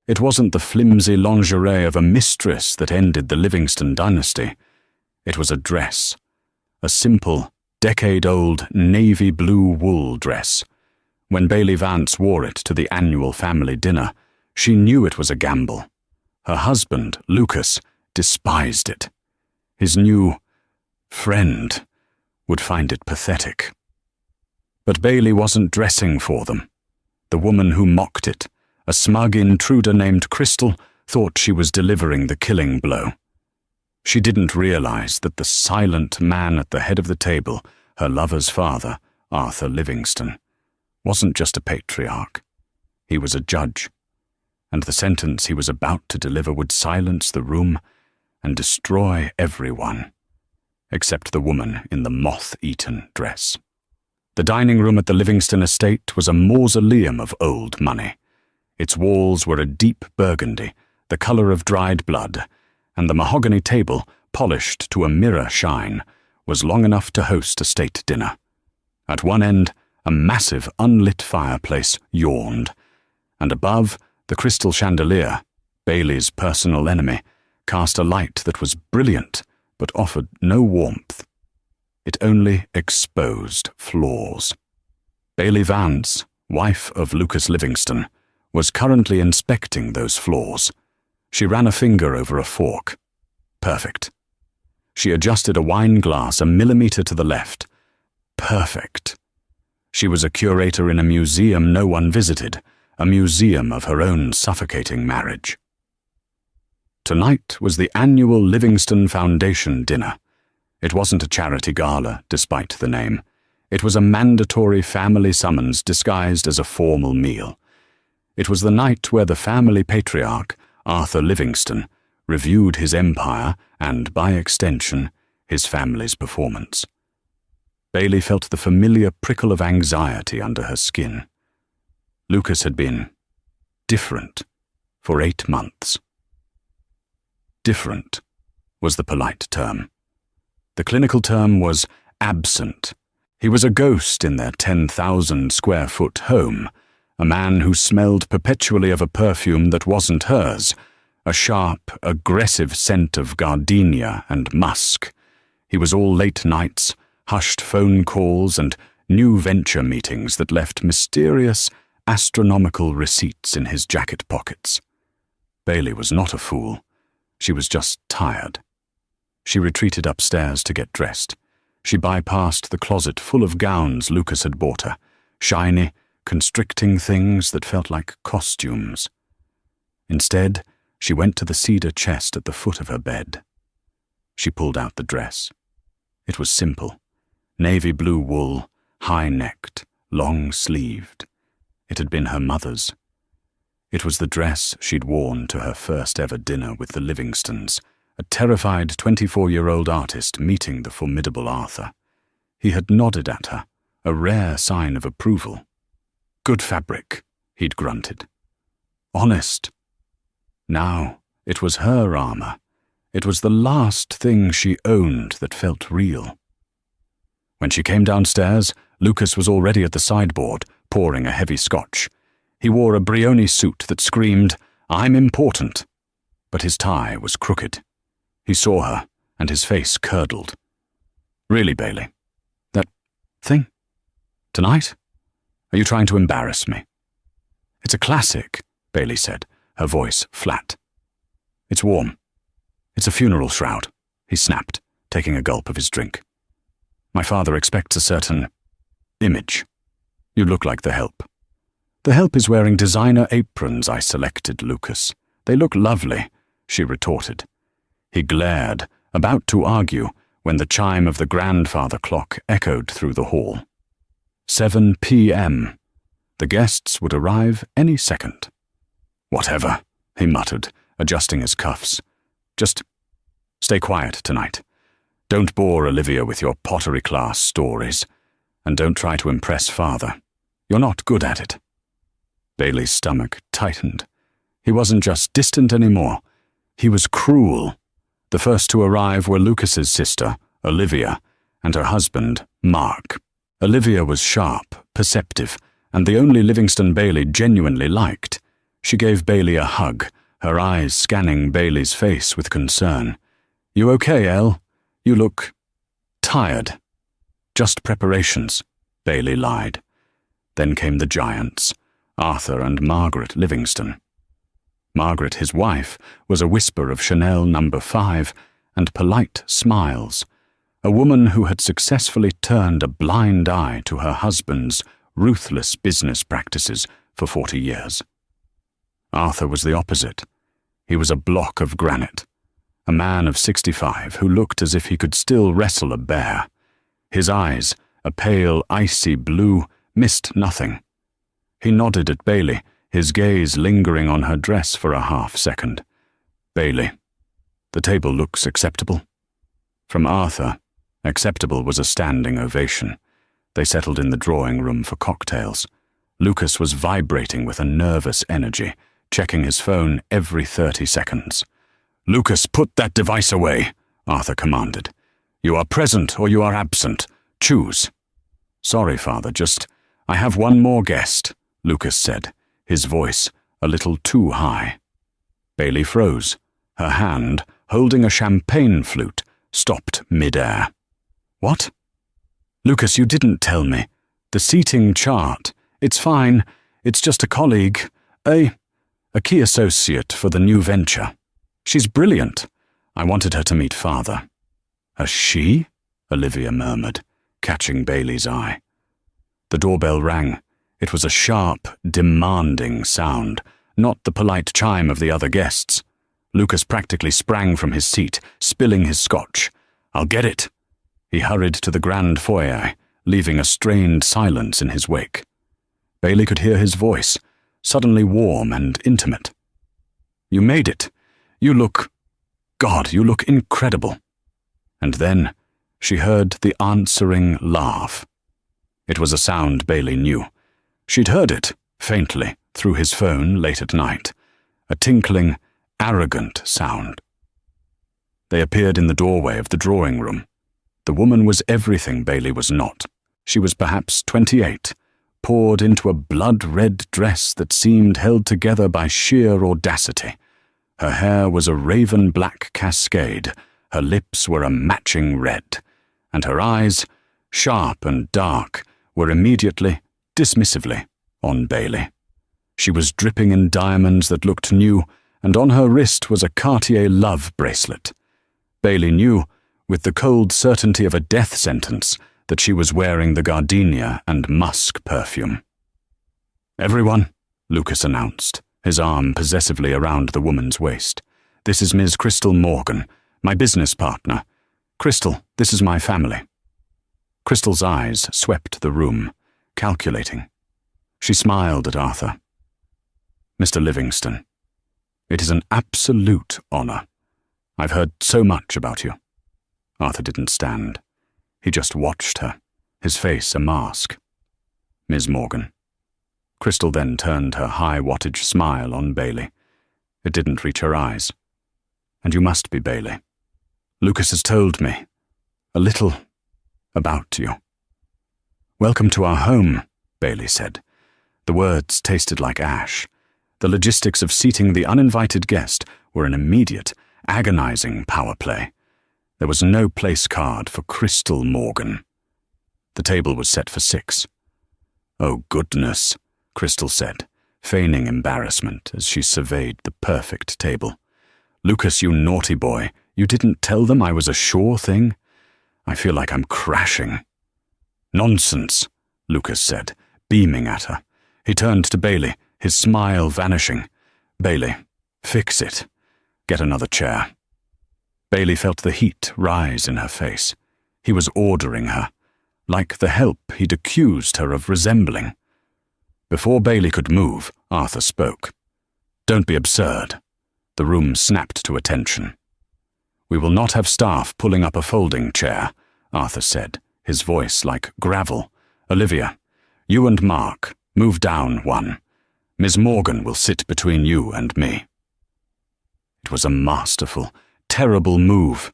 It wasn't the flimsy lingerie of a mistress that ended the Livingston dynasty. It was a dress, a simple, decade-old navy blue wool dress. When Bailey Vance wore it to the annual family dinner, she knew it was a gamble. Her husband, Lucas, despised it. His new friend would find it pathetic. But Bailey wasn't dressing for them. The woman who mocked it, a smug intruder named Crystal, thought she was delivering the killing blow. She didn't realize that the silent man at the head of the table, her lover's father, Arthur Livingston, wasn't just a patriarch. He was a judge, and the sentence he was about to deliver would silence the room and destroy everyone, except the woman in the moth-eaten dress. The dining room at the Livingston estate was a mausoleum of old money. Its walls were a deep burgundy, the color of dried blood, and the mahogany table, polished to a mirror shine, was long enough to host a state dinner. At one end, a massive unlit fireplace yawned, and above, the crystal chandelier, Bailey's personal enemy, cast a light that was brilliant but offered no warmth. It only exposed flaws. Bailey Vance, wife of Lucas Livingston, was currently inspecting those flaws. She ran a finger over a fork. Perfect. She adjusted a wine glass a millimeter to the left. Perfect. She was a curator in a museum no one visited, a museum of her own suffocating marriage. Tonight was the annual Livingston Foundation dinner. It wasn't a charity gala, despite the name. It was a mandatory family summons disguised as a formal meal. It was the night where the family patriarch, Arthur Livingston, reviewed his empire and, by extension, his family's performance. Bailey felt the familiar prickle of anxiety under her skin. Lucas had been different for 8 months. Different was the polite term. The clinical term was absent. He was a ghost in their 10,000-square-foot home, a man who smelled perpetually of a perfume that wasn't hers, a sharp, aggressive scent of gardenia and musk. He was all late nights, hushed phone calls, and new venture meetings that left mysterious, astronomical receipts in his jacket pockets. Bailey was not a fool. She was just tired. She retreated upstairs to get dressed. She bypassed the closet full of gowns Lucas had bought her, shiny, constricting things that felt like costumes. Instead, she went to the cedar chest at the foot of her bed. She pulled out the dress. It was simple. Navy blue wool, high-necked, long-sleeved. It had been her mother's. It was the dress she'd worn to her first-ever dinner with the Livingstons, a terrified 24-year-old artist meeting the formidable Arthur. He had nodded at her, a rare sign of approval. Good fabric, he'd grunted. Honest. Now, it was her armor. It was the last thing she owned that felt real. When she came downstairs, Lucas was already at the sideboard, pouring a heavy scotch. He wore a Brioni suit that screamed, "I'm important," but his tie was crooked. He saw her, and his face curdled. "Really, Bailey? That thing? Tonight? Are you trying to embarrass me?" "It's a classic," Bailey said, her voice flat. "It's warm. It's a funeral shroud," he snapped, taking a gulp of his drink. "My father expects a certain image. You look like the help." "The help is wearing designer aprons I selected, Lucas. They look lovely," she retorted. He glared, about to argue, when the chime of the grandfather clock echoed through the hall. 7 p.m. The guests would arrive any second. "Whatever," he muttered, adjusting his cuffs. "Just stay quiet tonight. Don't bore Olivia with your pottery class stories, and don't try to impress father. You're not good at it." Bailey's stomach tightened. He wasn't just distant anymore. He was cruel. The first to arrive were Lucas's sister, Olivia, and her husband, Mark. Olivia was sharp, perceptive, and the only Livingston Bailey genuinely liked. She gave Bailey a hug, her eyes scanning Bailey's face with concern. "You okay, Elle? You look tired." "Just preparations," Bailey lied. Then came the giants, Arthur and Margaret Livingston. Margaret, his wife, was a whisper of Chanel No. 5 and polite smiles, a woman who had successfully turned a blind eye to her husband's ruthless business practices for 40 years. Arthur was the opposite. He was a block of granite, a man of 65 who looked as if he could still wrestle a bear. His eyes, a pale, icy blue, missed nothing. He nodded at Bailey, his gaze lingering on her dress for a half-second. "Bailey, the table looks acceptable." From Arthur, acceptable was a standing ovation. They settled in the drawing room for cocktails. Lucas was vibrating with a nervous energy, checking his phone every 30 seconds. "Lucas, put that device away," Arthur commanded. "You are present or you are absent. Choose." "Sorry, Father, I have one more guest," Lucas said, his voice a little too high. Bailey froze. Her hand, holding a champagne flute, stopped mid-air. "What?" "Lucas, you didn't tell me. The seating chart. It's fine. It's just a colleague. A key associate for the new venture. She's brilliant. I wanted her to meet Father." "A she?" Olivia murmured, catching Bailey's eye. The doorbell rang. It was a sharp, demanding sound, not the polite chime of the other guests. Lucas practically sprang from his seat, spilling his scotch. "I'll get it." He hurried to the grand foyer, leaving a strained silence in his wake. Bailey could hear his voice, suddenly warm and intimate. "You made it. You look incredible." And then she heard the answering laugh. It was a sound Bailey knew. She'd heard it, faintly, through his phone late at night. A tinkling, arrogant sound. They appeared in the doorway of the drawing room. The woman was everything Bailey was not. She was perhaps 28, poured into a blood-red dress that seemed held together by sheer audacity. Her hair was a raven-black cascade, her lips were a matching red, and her eyes, sharp and dark, were immediately, dismissively, on Bailey. She was dripping in diamonds that looked new, and on her wrist was a Cartier love bracelet. Bailey knew, with the cold certainty of a death sentence, that she was wearing the gardenia and musk perfume. "Everyone," Lucas announced, his arm possessively around the woman's waist. "This is Ms. Crystal Morgan, my business partner. Crystal, this is my family." Crystal's eyes swept the room, calculating. She smiled at Arthur. "Mr. Livingston, it is an absolute honor. I've heard so much about you." Arthur didn't stand. He just watched her, his face a mask. "Ms. Morgan." Crystal then turned her high-wattage smile on Bailey. It didn't reach her eyes. "And you must be Bailey. Lucas has told me a little about you." "Welcome to our home," Bailey said. The words tasted like ash. The logistics of seating the uninvited guest were an immediate, agonizing power play. There was no place card for Crystal Morgan. The table was set for 6. "Oh, goodness," Crystal said, feigning embarrassment as she surveyed the perfect table. "Lucas, you naughty boy, you didn't tell them I was a sure thing? I feel like I'm crashing." "Nonsense," Lucas said, beaming at her. He turned to Bailey, his smile vanishing. "Bailey, fix it. Get another chair." Bailey felt the heat rise in her face. He was ordering her, like the help he'd accused her of resembling. Before Bailey could move, Arthur spoke. "Don't be absurd." The room snapped to attention. "We will not have staff pulling up a folding chair," Arthur said, his voice like gravel. "Olivia, you and Mark, move down one. Ms. Morgan will sit between you and me." It was a masterful, terrible move.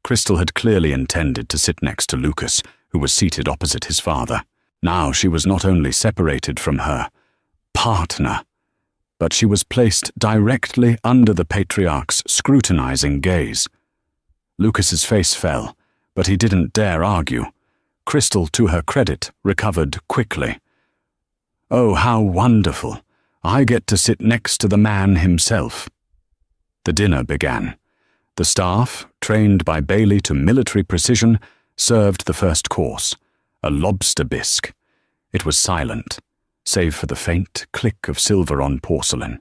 Crystal had clearly intended to sit next to Lucas, who was seated opposite his father. Now she was not only separated from her partner, but she was placed directly under the patriarch's scrutinizing gaze. Lucas's face fell, but he didn't dare argue. Crystal, to her credit, recovered quickly. "Oh, how wonderful! I get to sit next to the man himself." The dinner began. The staff, trained by Bailey to military precision, served the first course, a lobster bisque. It was silent, save for the faint click of silver on porcelain.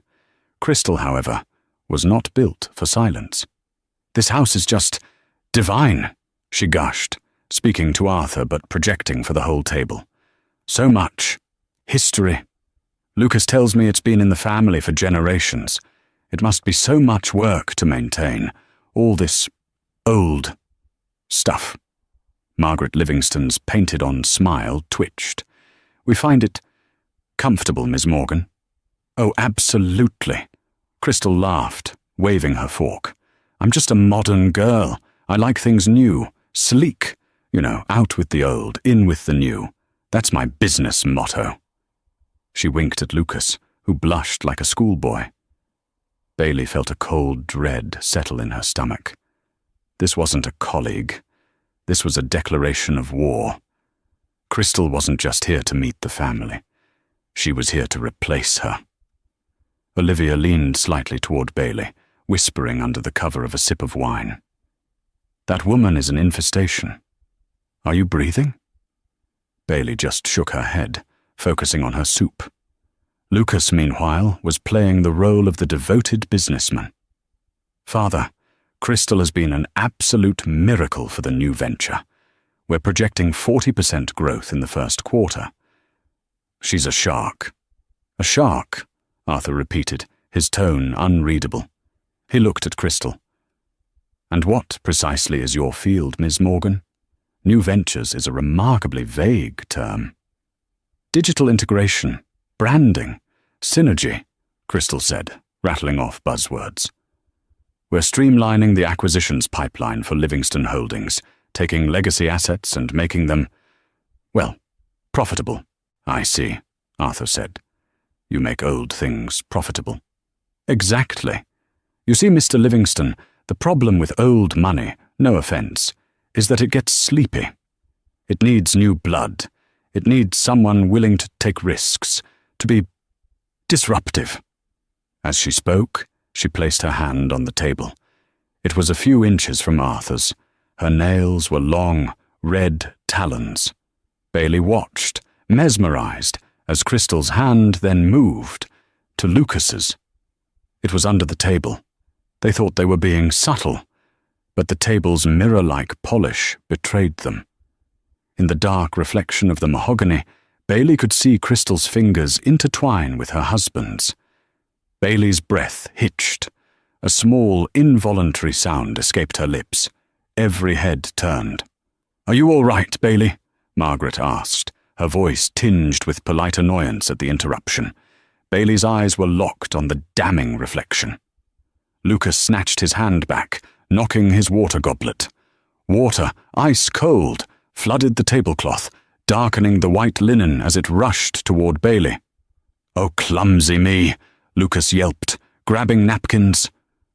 Crystal, however, was not built for silence. "This house is just divine," she gushed, speaking to Arthur but projecting for the whole table. "So much. History. Lucas tells me it's been in the family for generations. It must be so much work to maintain all this old stuff." Margaret Livingston's painted-on smile twitched. "We find it comfortable, Miss Morgan." "Oh, absolutely." Crystal laughed, waving her fork. "I'm just a modern girl. I like things new, sleek. You know, out with the old, in with the new. That's my business motto." She winked at Lucas, who blushed like a schoolboy. Bailey felt a cold dread settle in her stomach. This wasn't a colleague. This was a declaration of war. Crystal wasn't just here to meet the family. She was here to replace her. Olivia leaned slightly toward Bailey, whispering under the cover of a sip of wine. "That woman is an infestation. Are you breathing?" Bailey just shook her head, focusing on her soup. Lucas, meanwhile, was playing the role of the devoted businessman. "Father, Crystal has been an absolute miracle for the new venture. We're projecting 40% growth in the first quarter." "She's a shark." "A shark?" Arthur repeated, his tone unreadable. He looked at Crystal. "And what precisely is your field, Ms. Morgan? New ventures is a remarkably vague term." "Digital integration, branding, synergy," Crystal said, rattling off buzzwords. "We're streamlining the acquisitions pipeline for Livingston Holdings, taking legacy assets and making them, well, profitable." "I see," Arthur said. "You make old things profitable." "Exactly. You see, Mr. Livingston, the problem with old money, no offense, is that it gets sleepy. It needs new blood. It needs someone willing to take risks, to be disruptive." As she spoke, she placed her hand on the table. It was a few inches from Arthur's. Her nails were long, red talons. Bailey watched, mesmerized, as Crystal's hand then moved to Lucas's. It was under the table. They thought they were being subtle, but the table's mirror-like polish betrayed them. In the dark reflection of the mahogany, Bailey could see Crystal's fingers intertwine with her husband's. Bailey's breath hitched. A small, involuntary sound escaped her lips. Every head turned. "Are you all right, Bailey?" Margaret asked, her voice tinged with polite annoyance at the interruption. Bailey's eyes were locked on the damning reflection. Lucas snatched his hand back, knocking his water goblet. Water, ice cold, flooded the tablecloth, darkening the white linen as it rushed toward Bailey. "Oh, clumsy me," Lucas yelped, grabbing napkins.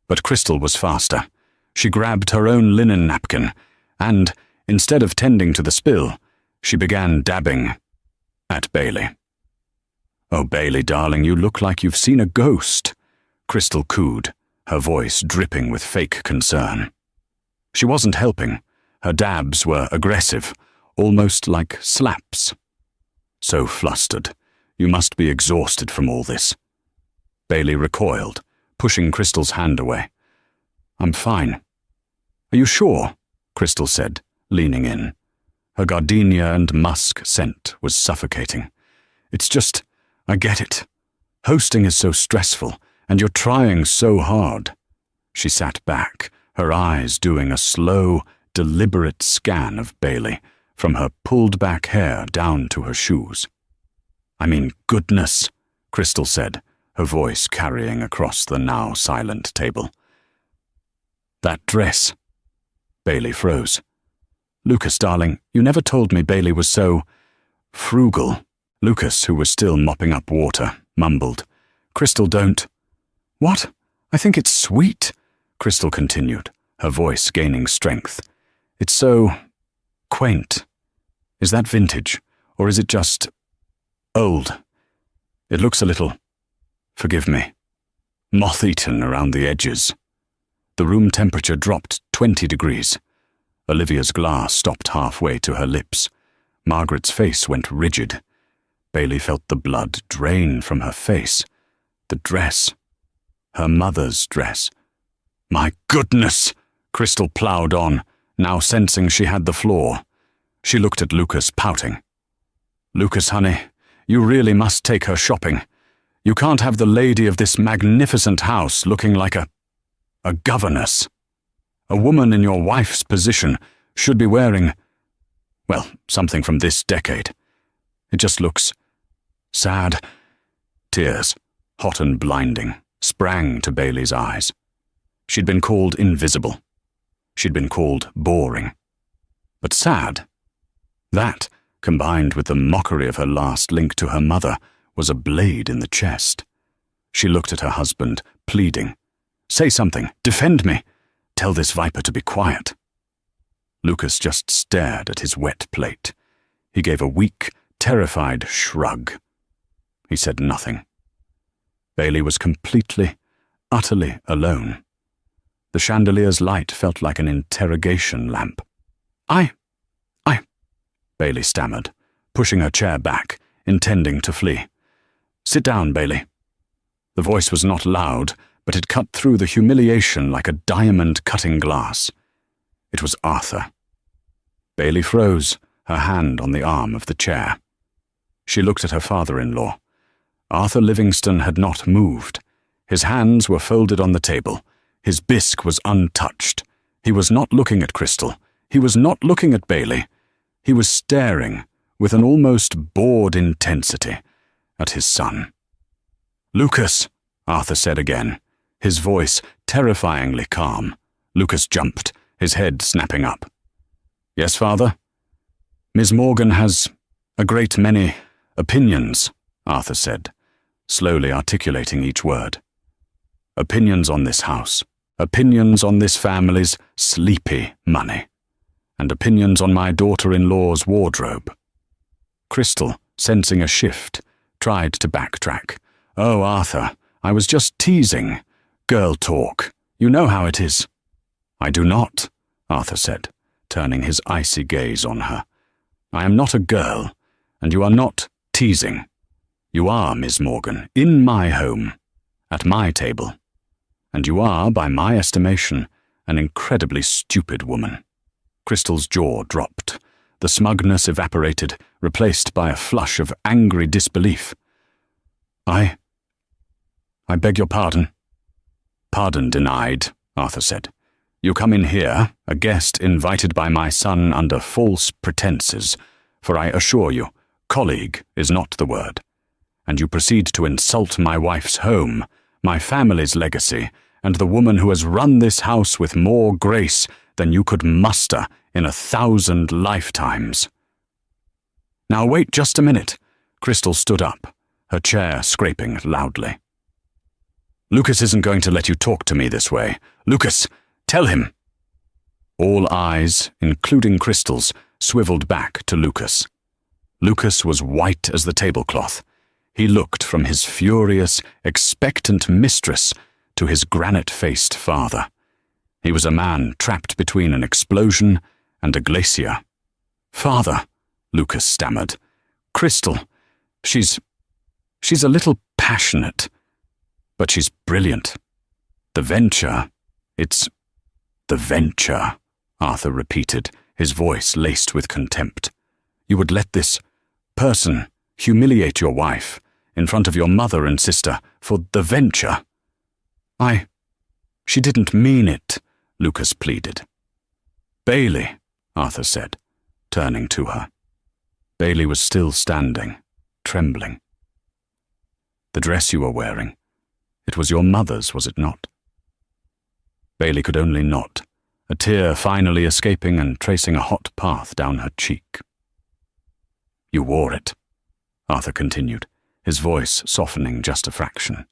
But Crystal was faster. She grabbed her own linen napkin, and, instead of tending to the spill, she began dabbing at Bailey. "Oh, Bailey, darling, you look like you've seen a ghost," Crystal cooed, her voice dripping with fake concern. She wasn't helping. Her dabs were aggressive, almost like slaps. "So flustered. You must be exhausted from all this." Bailey recoiled, pushing Crystal's hand away. "I'm fine." "Are you sure?" Crystal said, leaning in. Her gardenia and musk scent was suffocating. "It's just, I get it. Hosting is so stressful, and you're trying so hard." She sat back, her eyes doing a slow, deliberate scan of Bailey, from her pulled-back hair down to her shoes. "I mean, goodness," Crystal said, her voice carrying across the now silent table. "That dress." Bailey froze. "Lucas, darling, you never told me Bailey was so frugal." Lucas, who was still mopping up water, mumbled. Crystal, don't. What? I think it's sweet, Crystal continued, her voice gaining strength. It's so quaint. Is that vintage, or is it just old? It looks a little, forgive me, moth-eaten around the edges. The room temperature dropped 20 degrees. Olivia's glass stopped halfway to her lips. Margaret's face went rigid. Bailey felt the blood drain from her face. The dress. Her mother's dress. My goodness! Crystal ploughed on, now sensing she had the floor. She looked at Lucas, pouting. Lucas, honey, you really must take her shopping. You can't have the lady of this magnificent house looking like a governess. A woman in your wife's position should be wearing, well, something from this decade. It just looks sad. Tears, hot and blinding, sprang to Bailey's eyes. She'd been called invisible. She'd been called boring. But sad? That, combined with the mockery of her last link to her mother, was a blade in the chest. She looked at her husband, pleading. Say something. Defend me. Tell this viper to be quiet. Lucas just stared at his wet plate. He gave a weak, terrified shrug. He said nothing. Bailey was completely, utterly alone. The chandelier's light felt like an interrogation lamp. I, Bailey stammered, pushing her chair back, intending to flee. Sit down, Bailey. The voice was not loud, but it cut through the humiliation like a diamond cutting glass. It was Arthur. Bailey froze, her hand on the arm of the chair. She looked at her father-in-law. Arthur Livingston had not moved. His hands were folded on the table. His bisque was untouched. He was not looking at Crystal. He was not looking at Bailey. He was staring, with an almost bored intensity, at his son. Lucas, Arthur said again, his voice terrifyingly calm. Lucas jumped, his head snapping up. Yes, father? Miss Morgan has a great many opinions, Arthur said, slowly articulating each word. Opinions on this house, opinions on this family's sleepy money, and opinions on my daughter-in-law's wardrobe. Crystal, sensing a shift, tried to backtrack. Oh, Arthur, I was just teasing. Girl talk. You know how it is. I do not, Arthur said, turning his icy gaze on her. I am not a girl, and you are not teasing. You are, Miss Morgan, in my home, at my table. And you are, by my estimation, an incredibly stupid woman. Crystal's jaw dropped. The smugness evaporated, replaced by a flush of angry disbelief. I beg your pardon. Pardon denied, Arthur said. You come in here, a guest invited by my son under false pretenses, for I assure you, colleague is not the word. And you proceed to insult my wife's home, my family's legacy, and the woman who has run this house with more grace than you could muster in 1,000 lifetimes. Now wait just a minute. Crystal stood up, her chair scraping loudly. Lucas isn't going to let you talk to me this way. Lucas, tell him. All eyes, including Crystal's, swiveled back to Lucas. Lucas was white as the tablecloth. He looked from his furious, expectant mistress to his granite-faced father. He was a man trapped between an explosion and a glacier. Father, Lucas stammered. Crystal, she's a little passionate, but she's brilliant. The venture, it's the venture, Arthur repeated, his voice laced with contempt. You would let this person humiliate your wife in front of your mother and sister for the venture? She didn't mean it, Lucas pleaded. Bailey, Arthur said, turning to her. Bailey was still standing, trembling. The dress you were wearing, it was your mother's, was it not? Bailey could only nod, a tear finally escaping and tracing a hot path down her cheek. You wore it, Arthur continued, his voice softening just a fraction.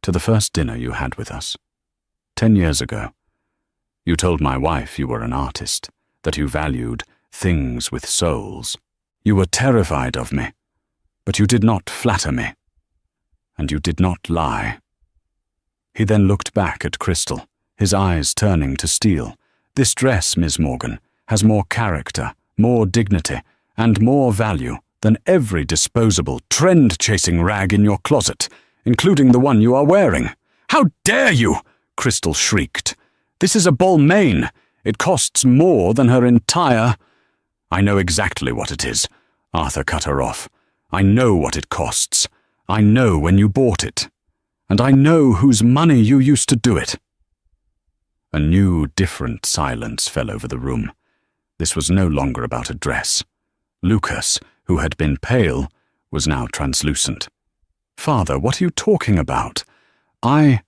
to the first dinner you had with us. 10 years ago. You told my wife you were an artist, that you valued things with souls. You were terrified of me, but you did not flatter me, and you did not lie." He then looked back at Crystal, his eyes turning to steel. "This dress, Miss Morgan, has more character, more dignity, and more value than every disposable, trend-chasing rag in your closet, including the one you are wearing." "How dare you!" Crystal shrieked. "This is a Balmain. It costs more than her entire—" "I know exactly what it is," Arthur cut her off. "I know what it costs. I know when you bought it. And I know whose money you used to do it." A new, different silence fell over the room. This was no longer about a dress. Lucas, who had been pale, was now translucent. "Father, what are you talking about? I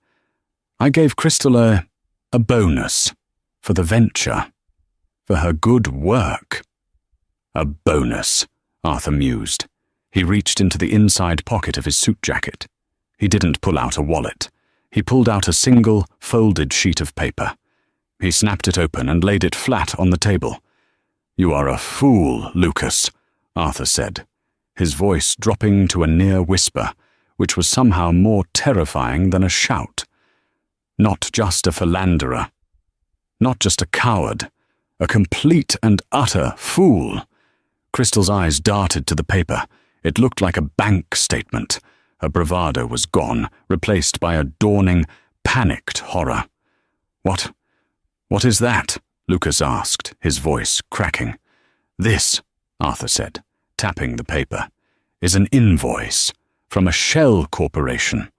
gave Crystal a bonus for the venture, for her good work." "A bonus," Arthur mused. He reached into the inside pocket of his suit jacket. He didn't pull out a wallet. He pulled out a single, folded sheet of paper. He snapped it open and laid it flat on the table. "You are a fool, Lucas," Arthur said, his voice dropping to a near whisper, which was somehow more terrifying than a shout. "Not just a philanderer. Not just a coward. A complete and utter fool." Crystal's eyes darted to the paper. It looked like a bank statement. Her bravado was gone, replaced by a dawning, panicked horror. What is that?" Lucas asked, his voice cracking. "This," Arthur said, tapping the paper, "is an invoice from a shell corporation,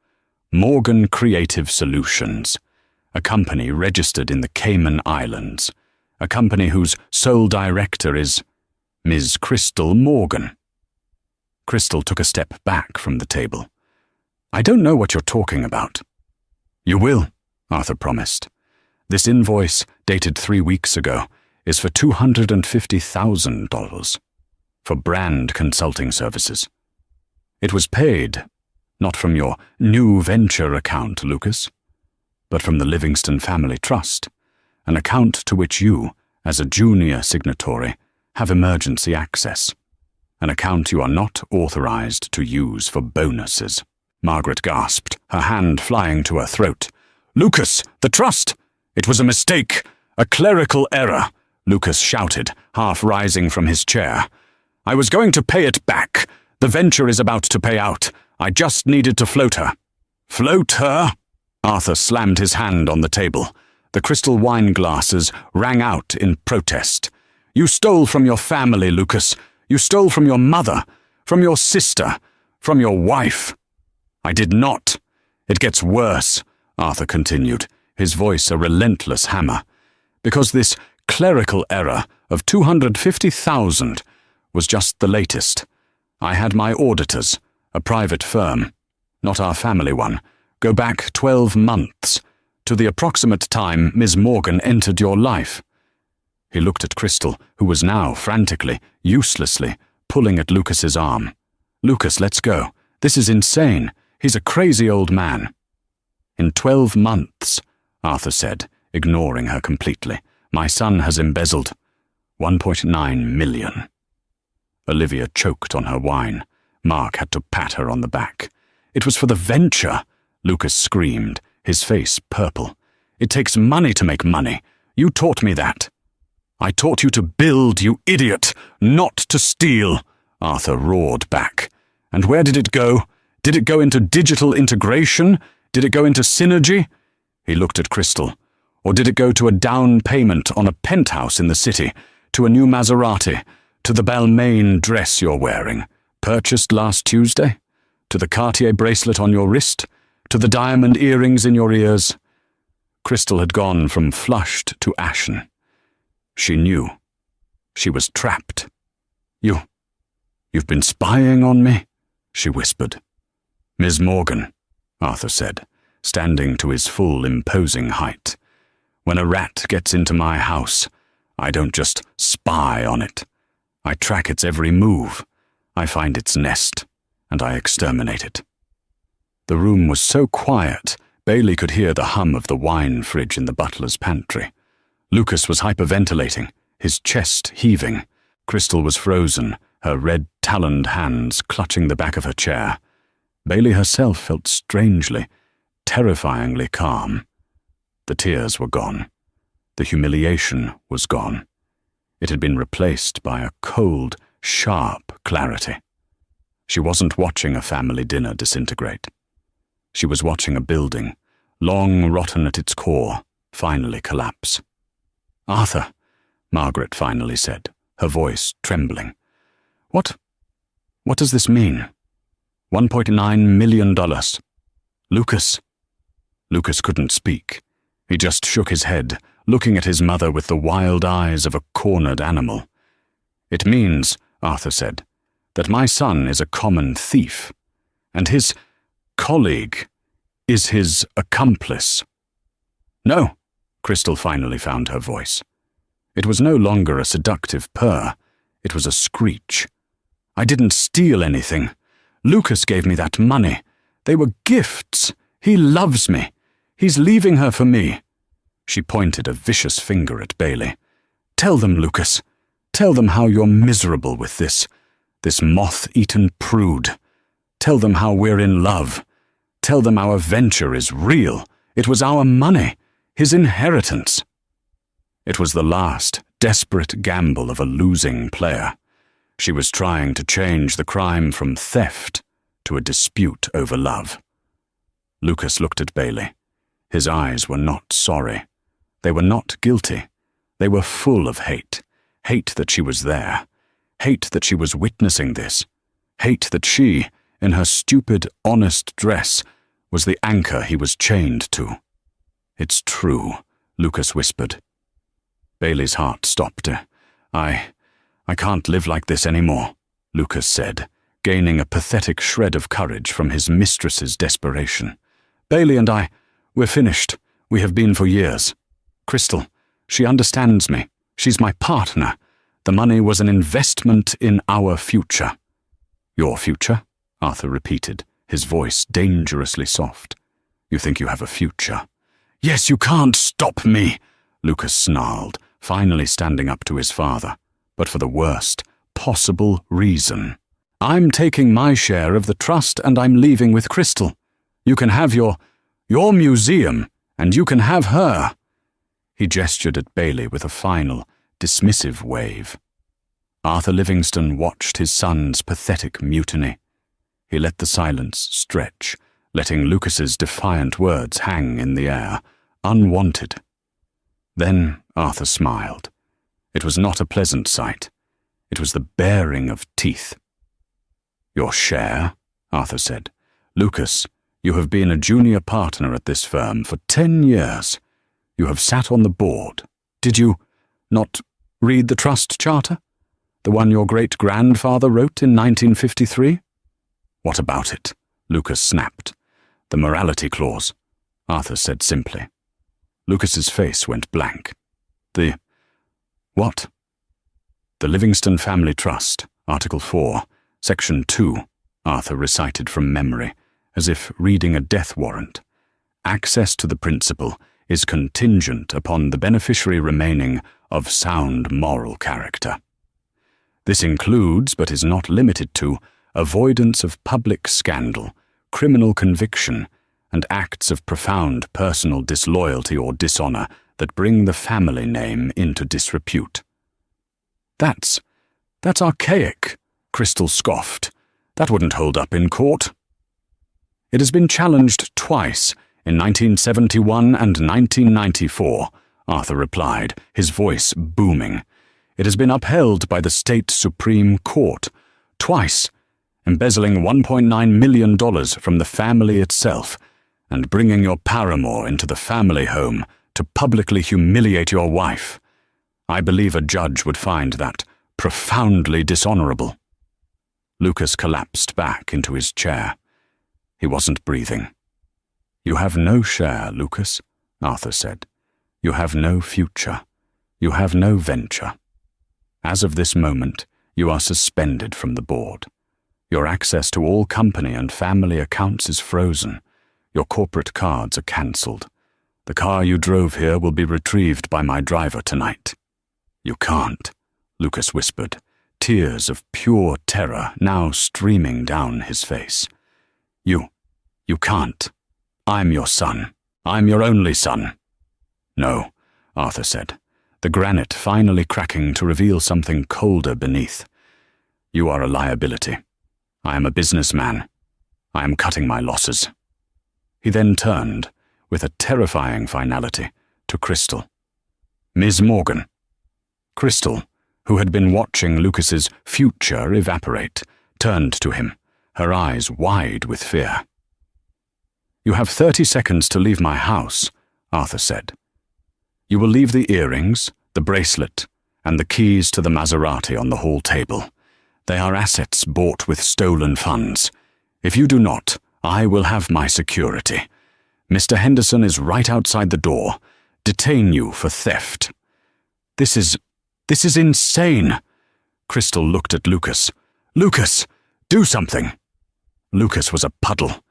Morgan Creative Solutions, a company registered in the Cayman Islands, a company whose sole director is Ms. Crystal Morgan." Crystal took a step back from the table. "I don't know what you're talking about." "You will," Arthur promised. "This invoice, dated 3 weeks ago, is for $250,000 for brand consulting services. It was paid, not from your new venture account, Lucas, but from the Livingston Family Trust, an account to which you, as a junior signatory, have emergency access, an account you are not authorized to use for bonuses." Margaret gasped, her hand flying to her throat. "Lucas, the trust! It was a mistake, a clerical error," Lucas shouted, half rising from his chair. "I was going to pay it back. The venture is about to pay out. I just needed to float her." "Float her?" Arthur slammed his hand on the table. The crystal wine glasses rang out in protest. "You stole from your family, Lucas. You stole from your mother, from your sister, from your wife." "I did not. It gets worse," Arthur continued, his voice a relentless hammer, "because this clerical error of $250,000 was just the latest. I had my auditors, a private firm, not our family one, go back 12 months, to the approximate time Ms. Morgan entered your life." He looked at Crystal, who was now frantically, uselessly, pulling at Lucas's arm. "Lucas, let's go. This is insane. He's a crazy old man." "In 12 months, Arthur said, ignoring her completely, "my son has embezzled 1.9 million. Olivia choked on her wine. Mark had to pat her on the back. "It was for the venture," Lucas screamed, his face purple. "It takes money to make money. You taught me that." "I taught you to build, you idiot, not to steal," Arthur roared back. "And where did it go? Did it go into digital integration? Did it go into synergy?" He looked at Crystal. "Or did it go to a down payment on a penthouse in the city, to a new Maserati, to the Balmain dress you're wearing, purchased last Tuesday? To the Cartier bracelet on your wrist? To the diamond earrings in your ears?" Crystal had gone from flushed to ashen. She knew. She was trapped. You've been spying on me?" she whispered. "Ms. Morgan," Arthur said, standing to his full imposing height. "When a rat gets into my house, I don't just spy on it. I track its every move. I find its nest, and I exterminate it." The room was so quiet, Bailey could hear the hum of the wine fridge in the butler's pantry. Lucas was hyperventilating, his chest heaving. Crystal was frozen, her red-taloned hands clutching the back of her chair. Bailey herself felt strangely, terrifyingly calm. The tears were gone. The humiliation was gone. It had been replaced by a cold, sharp clarity. She wasn't watching a family dinner disintegrate. She was watching a building, long rotten at its core, finally collapse. "Arthur," Margaret finally said, her voice trembling. What does this mean? $1.9 million. Lucas. Lucas couldn't speak. He just shook his head, looking at his mother with the wild eyes of a cornered animal. "It means," Arthur said, "that my son is a common thief, and his colleague is his accomplice." "No," Crystal finally found her voice. It was no longer a seductive purr. It was a screech. "I didn't steal anything. Lucas gave me that money. They were gifts. He loves me. He's leaving her for me." She pointed a vicious finger at Bailey. "Tell them, Lucas. Tell them how you're miserable with this moth-eaten prude. Tell them how we're in love. Tell them our venture is real. It was our money, his inheritance." It was the last, desperate gamble of a losing player. She was trying to change the crime from theft to a dispute over love. Lucas looked at Bailey. His eyes were not sorry. They were not guilty. They were full of hate. Hate that she was there. Hate that she was witnessing this. Hate that she, in her stupid, honest dress, was the anchor he was chained to. "It's true," Lucas whispered. Bailey's heart stopped. I can't live like this anymore," Lucas said, gaining a pathetic shred of courage from his mistress's desperation. "Bailey and we're finished. We have been for years. Crystal, she understands me. She's my partner. The money was an investment in our future." "Your future?" Arthur repeated, his voice dangerously soft. "You think you have a future?" "Yes, you can't stop me," Lucas snarled, finally standing up to his father, but for the worst possible reason. "I'm taking my share of the trust and I'm leaving with Crystal. You can have your museum, and you can have her." He gestured at Bailey with a final, dismissive wave. Arthur Livingston watched his son's pathetic mutiny. He let the silence stretch, letting Lucas's defiant words hang in the air, unwanted. Then Arthur smiled. It was not a pleasant sight. It was the baring of teeth. "Your share?" Arthur said. "Lucas, you have been a junior partner at this firm for 10 years. You have sat on the board. Did you not read the trust charter? The one your great-grandfather wrote in 1953? "What about it?" Lucas snapped. "The morality clause," Arthur said simply. Lucas's face went blank. What?" "The Livingston Family Trust, Article 4, Section 2, Arthur recited from memory, as if reading a death warrant. "Access to the principal is contingent upon the beneficiary remaining of sound moral character. This includes, but is not limited to, avoidance of public scandal, criminal conviction, and acts of profound personal disloyalty or dishonor that bring the family name into disrepute." That's archaic," Crystal scoffed. "That wouldn't hold up in court." "It has been challenged twice, in 1971 and 1994, Arthur replied, his voice booming. "It has been upheld by the state Supreme Court, twice, embezzling $1.9 million from the family itself, and bringing your paramour into the family home to publicly humiliate your wife. I believe a judge would find that profoundly dishonorable." Lucas collapsed back into his chair. He wasn't breathing. "You have no share, Lucas," Arthur said. "You have no future. You have no venture. As of this moment, you are suspended from the board. Your access to all company and family accounts is frozen. Your corporate cards are cancelled. The car you drove here will be retrieved by my driver tonight." "You can't," Lucas whispered, tears of pure terror now streaming down his face. You can't. I'm your son. I'm your only son." "No," Arthur said, the granite finally cracking to reveal something colder beneath. "You are a liability. I am a businessman. I am cutting my losses." He then turned, with a terrifying finality, to Crystal. "Ms. Morgan." Crystal, who had been watching Lucas's future evaporate, turned to him, her eyes wide with fear. "You have 30 seconds to leave my house," Arthur said. "You will leave the earrings, the bracelet, and the keys to the Maserati on the hall table. They are assets bought with stolen funds. If you do not, I will have my security. Mr. Henderson is right outside the door. Detain you for theft." This is insane." Crystal looked at Lucas. "Lucas, do something." Lucas was a puddle.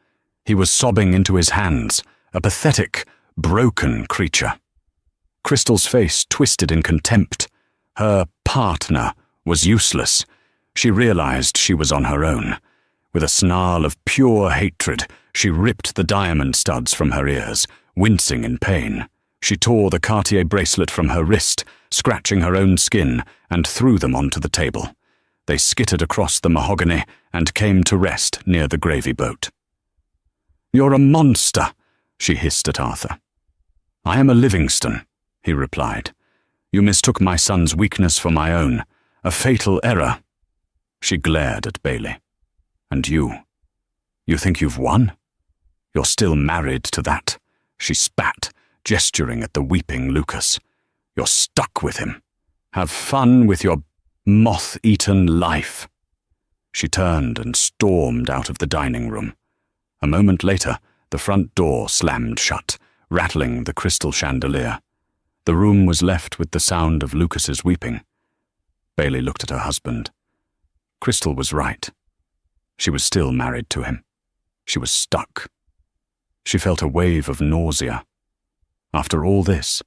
He was sobbing into his hands, a pathetic, broken creature. Crystal's face twisted in contempt. Her partner was useless. She realized she was on her own. With a snarl of pure hatred, she ripped the diamond studs from her ears, wincing in pain. She tore the Cartier bracelet from her wrist, scratching her own skin, and threw them onto the table. They skittered across the mahogany and came to rest near the gravy boat. "You're a monster," she hissed at Arthur. "I am a Livingston," he replied. "You mistook my son's weakness for my own. A fatal error." She glared at Bailey. "And you think you've won? You're still married to that," she spat, gesturing at the weeping Lucas. "You're stuck with him. Have fun with your moth-eaten life." She turned and stormed out of the dining room. A moment later, the front door slammed shut, rattling the crystal chandelier. The room was left with the sound of Lucas's weeping. Bailey looked at her husband. Crystal was right. She was still married to him. She was stuck. She felt a wave of nausea. After all this,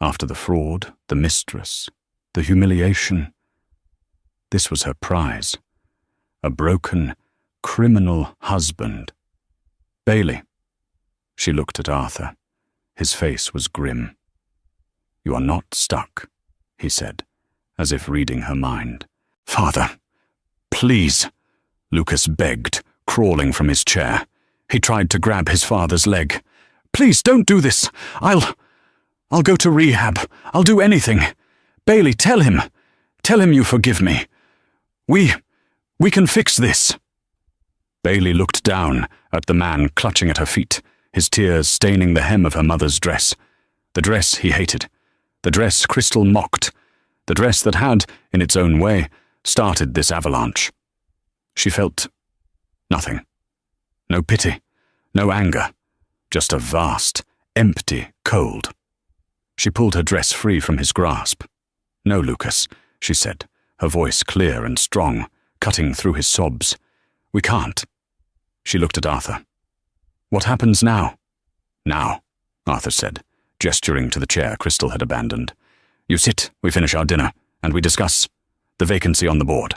after the fraud, the mistress, the humiliation, this was her prize. A broken, criminal husband. "Bailey." She looked at Arthur. His face was grim. "You are not stuck," he said, as if reading her mind. "Father, please," Lucas begged, crawling from his chair. He tried to grab his father's leg. "Please, don't do this. I'll go to rehab. I'll do anything. Bailey, tell him. Tell him you forgive me. We can fix this." Bailey looked down at the man clutching at her feet, his tears staining the hem of her mother's dress. The dress he hated. The dress Crystal mocked. The dress that had, in its own way, started this avalanche. She felt nothing. No pity, no anger, just a vast, empty cold. She pulled her dress free from his grasp. "No, Lucas," she said, her voice clear and strong, cutting through his sobs. "We can't." She looked at Arthur. "What happens now?" "Now," Arthur said, gesturing to the chair Crystal had abandoned. "You sit, we finish our dinner, and we discuss the vacancy on the board."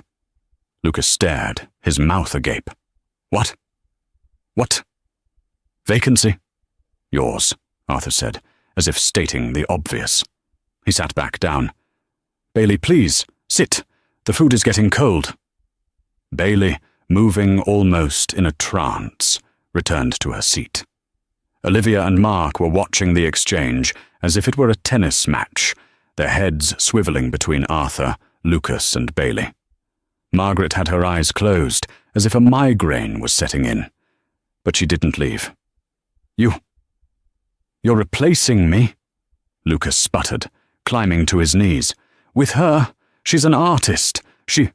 Lucas stared, his mouth agape. "What? What? Vacancy?" "Yours," Arthur said, as if stating the obvious. He sat back down. "Bailey, please, sit. The food is getting cold." Bailey, moving almost in a trance, returned to her seat. Olivia and Mark were watching the exchange as if it were a tennis match, their heads swiveling between Arthur, Lucas, and Bailey. Margaret had her eyes closed, as if a migraine was setting in. But she didn't leave. You're replacing me?" Lucas sputtered, climbing to his knees. "With her, she's an artist. She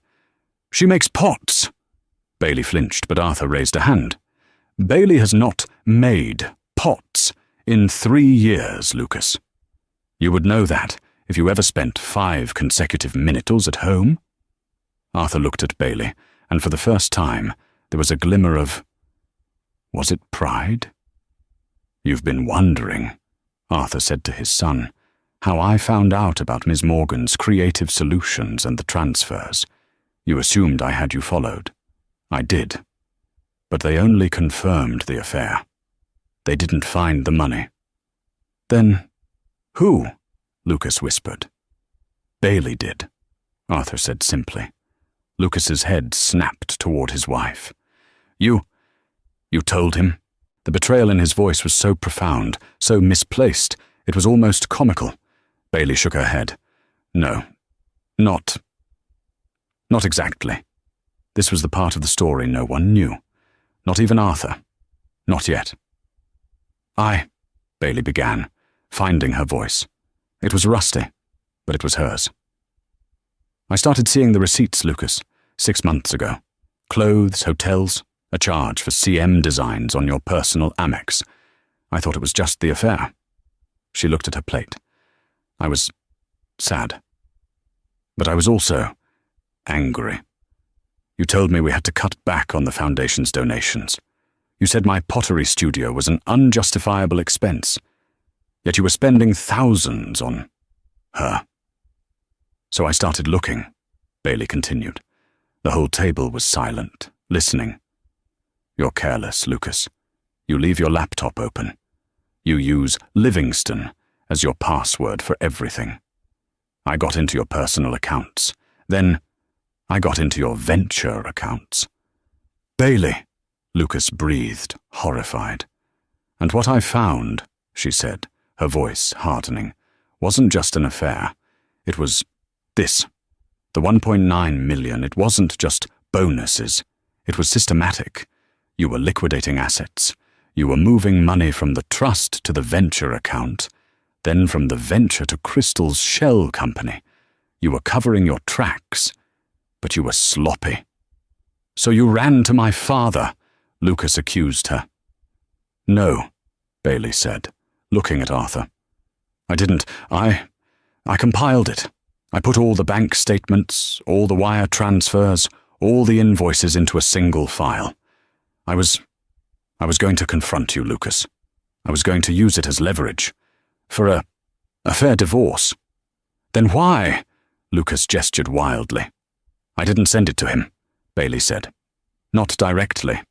makes pots." Bailey flinched, but Arthur raised a hand. "Bailey has not made pots in 3 years, Lucas. You would know that if you ever spent 5 consecutive minutes at home." Arthur looked at Bailey, and for the first time there was a glimmer of— was it pride? "You've been wondering," Arthur said to his son, "how I found out about Miss Morgan's creative solutions and the transfers. You assumed I had you followed. I did. But they only confirmed the affair. They didn't find the money." "Then who?" Lucas whispered. "Bailey did," Arthur said simply. Lucas's head snapped toward his wife. You told him?" The betrayal in his voice was so profound, so misplaced, it was almost comical. Bailey shook her head. "No, not exactly. This was the part of the story no one knew. Not even Arthur. Not yet." Bailey began, finding her voice. It was rusty, but it was hers. "I started seeing the receipts, Lucas, 6 months ago. Clothes, hotels, a charge for CM designs on your personal Amex. I thought it was just the affair." She looked at her plate. "I was sad. But I was also angry. You told me we had to cut back on the foundation's donations. You said my pottery studio was an unjustifiable expense. Yet you were spending thousands on her. So I started looking," Bailey continued. The whole table was silent, listening. "You're careless, Lucas. You leave your laptop open. You use Livingston as your password for everything. I got into your personal accounts. Then I got into your venture accounts." "Bailey," Lucas breathed, horrified. "And what I found," she said, her voice hardening, "wasn't just an affair. It was this. The 1.9 million, it wasn't just bonuses. It was systematic. You were liquidating assets. You were moving money from the trust to the venture account, then from the venture to Crystal's shell company. You were covering your tracks, but you were sloppy. So you ran to my father," Lucas accused her. "No," Bailey said, looking at Arthur. "I didn't. I compiled it. I put all the bank statements, all the wire transfers, all the invoices into a single file. I was going to confront you, Lucas. I was going to use it as leverage. For a fair divorce." "Then why?" Lucas gestured wildly. "I didn't send it to him," Bailey said. "Not directly.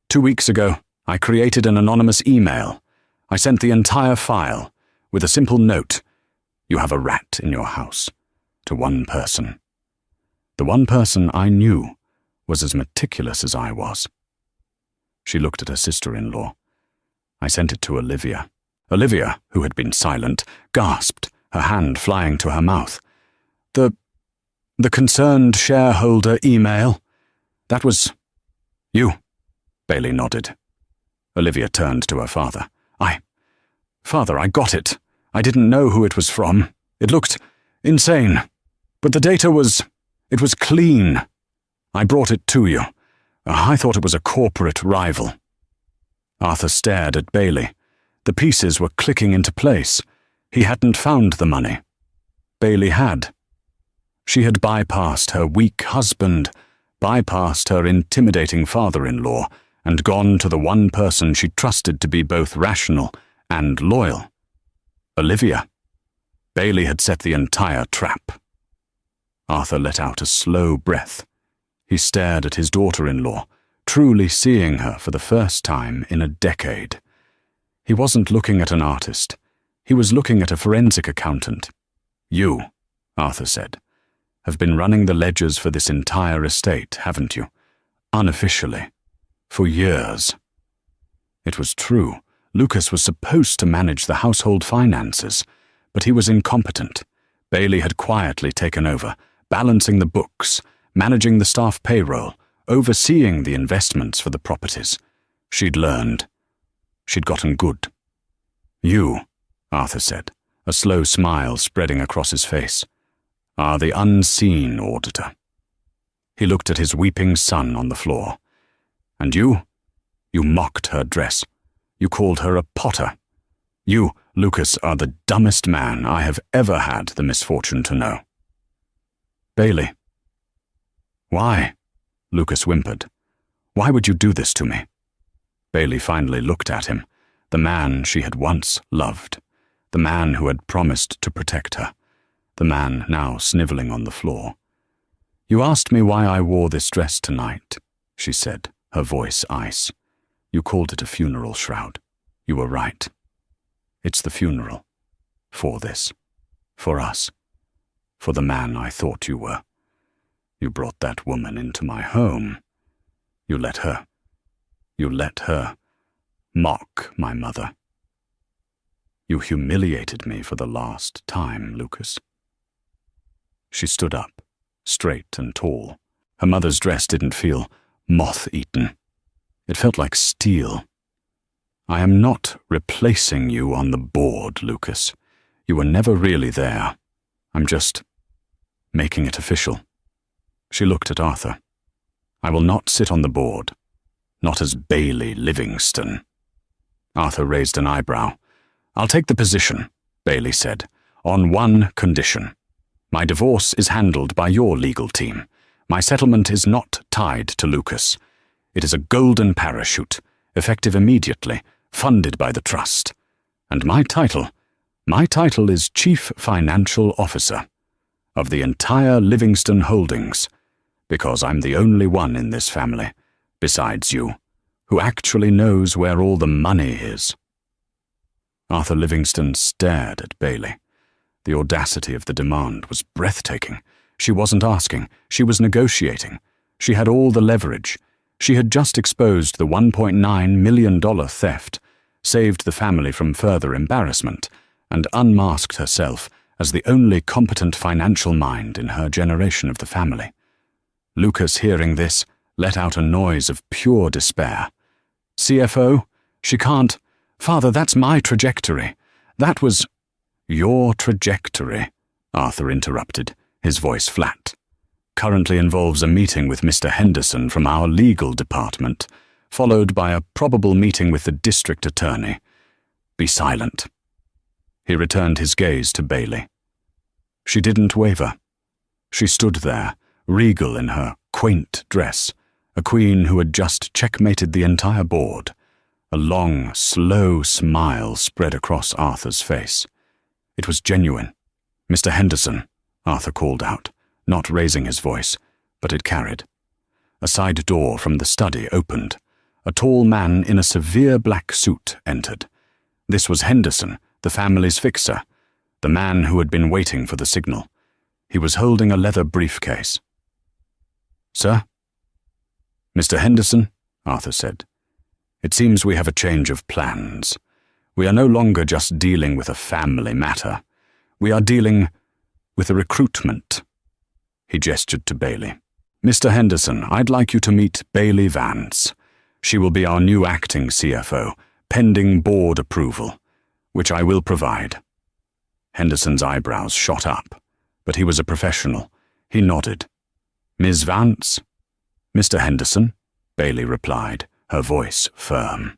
2 weeks ago, I created an anonymous email. I sent the entire file, with a simple note, 'You have a rat in your house,' to one person. The one person I knew was as meticulous as I was." She looked at her sister-in-law. "I sent it to Olivia." Olivia, who had been silent, gasped, her hand flying to her mouth. The concerned shareholder email? That was you," Bailey nodded. Olivia turned to her father. Father, I got it. I didn't know who it was from. It looked insane. But the data it was clean. I brought it to you. I thought it was a corporate rival." Arthur stared at Bailey. The pieces were clicking into place. He hadn't found the money. Bailey had. She had bypassed her weak husband, bypassed her intimidating father-in-law, and gone to the one person she trusted to be both rational and loyal. Olivia. Bailey had set the entire trap. Arthur let out a slow breath. He stared at his daughter-in-law, truly seeing her for the first time in a decade. He wasn't looking at an artist. He was looking at a forensic accountant. "You," Arthur said, "have been running the ledgers for this entire estate, haven't you? Unofficially. For years." It was true. Lucas was supposed to manage the household finances, but he was incompetent. Bailey had quietly taken over, balancing the books, managing the staff payroll, overseeing the investments for the properties. She'd learned. She'd gotten good. "You," Arthur said, a slow smile spreading across his face, "are the unseen auditor." He looked at his weeping son on the floor. "And you mocked her dress. You called her a potter. You, Lucas, are the dumbest man I have ever had the misfortune to know." "Bailey." "Why?" Lucas whimpered. "Why would you do this to me?" Bailey finally looked at him, the man she had once loved, the man who had promised to protect her, the man now snivelling on the floor. "You asked me why I wore this dress tonight," she said, her voice ice. "You called it a funeral shroud. You were right. It's the funeral. For this. For us. For the man I thought you were. You brought that woman into my home. You let her mock my mother. You humiliated me for the last time, Lucas." She stood up, straight and tall. Her mother's dress didn't feel moth-eaten. It felt like steel. "I am not replacing you on the board, Lucas. You were never really there. I'm just making it official." She looked at Arthur. "I will not sit on the board. Not as Bailey Livingston." Arthur raised an eyebrow. "I'll take the position," Bailey said, "on one condition. My divorce is handled by your legal team. My settlement is not tied to Lucas. It is a golden parachute, effective immediately, funded by the trust. And my title is Chief Financial Officer of the entire Livingston Holdings, because I'm the only one in this family, besides you, who actually knows where all the money is." Arthur Livingston stared at Bailey. The audacity of the demand was breathtaking. She wasn't asking, she was negotiating. She had all the leverage. She had just exposed the $1.9 million theft, saved the family from further embarrassment, and unmasked herself as the only competent financial mind in her generation of the family. Lucas, hearing this, let out a noise of pure despair. "CFO? She can't. Father, that's my trajectory. That was—" "Your trajectory," Arthur interrupted, his voice flat, "currently involves a meeting with Mr. Henderson from our legal department, followed by a probable meeting with the district attorney. Be silent." He returned his gaze to Bailey. She didn't waver. She stood there, regal in her quaint dress, a queen who had just checkmated the entire board. A long, slow smile spread across Arthur's face. It was genuine. "Mr. Henderson," Arthur called out, not raising his voice, but it carried. A side door from the study opened. A tall man in a severe black suit entered. This was Henderson, the family's fixer, the man who had been waiting for the signal. He was holding a leather briefcase. "Sir?" "Mr. Henderson," Arthur said, "it seems we have a change of plans. We are no longer just dealing with a family matter. We are dealing with a recruitment." He gestured to Bailey. "Mr. Henderson, I'd like you to meet Bailey Vance. She will be our new acting CFO, pending board approval, which I will provide." Henderson's eyebrows shot up, but he was a professional. He nodded. "Ms. Vance?" "Mr. Henderson," Bailey replied, her voice firm.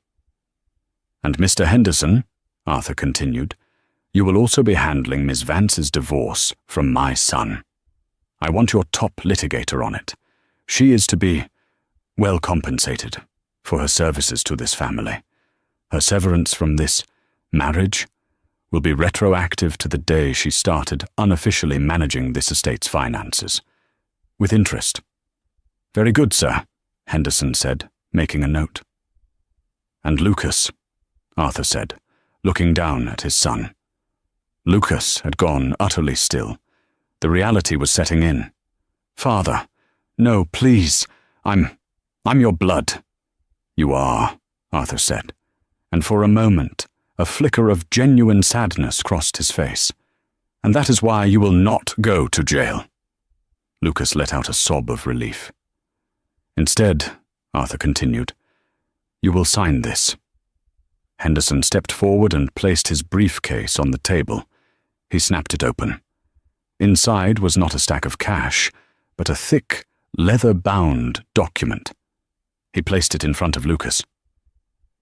"And Mr. Henderson," Arthur continued, "you will also be handling Miss Vance's divorce from my son. I want your top litigator on it. She is to be well compensated for her services to this family. Her severance from this marriage will be retroactive to the day she started unofficially managing this estate's finances, with interest." "Very good, sir," Henderson said, making a note. "And Lucas," Arthur said, looking down at his son. Lucas had gone utterly still. The reality was setting in. "Father, no, please, I'm your blood." "You are," Arthur said, and for a moment a flicker of genuine sadness crossed his face. "And that is why you will not go to jail." Lucas let out a sob of relief. "Instead," Arthur continued, "you will sign this." Henderson stepped forward and placed his briefcase on the table. He snapped it open. Inside was not a stack of cash, but a thick, leather-bound document. He placed it in front of Lucas.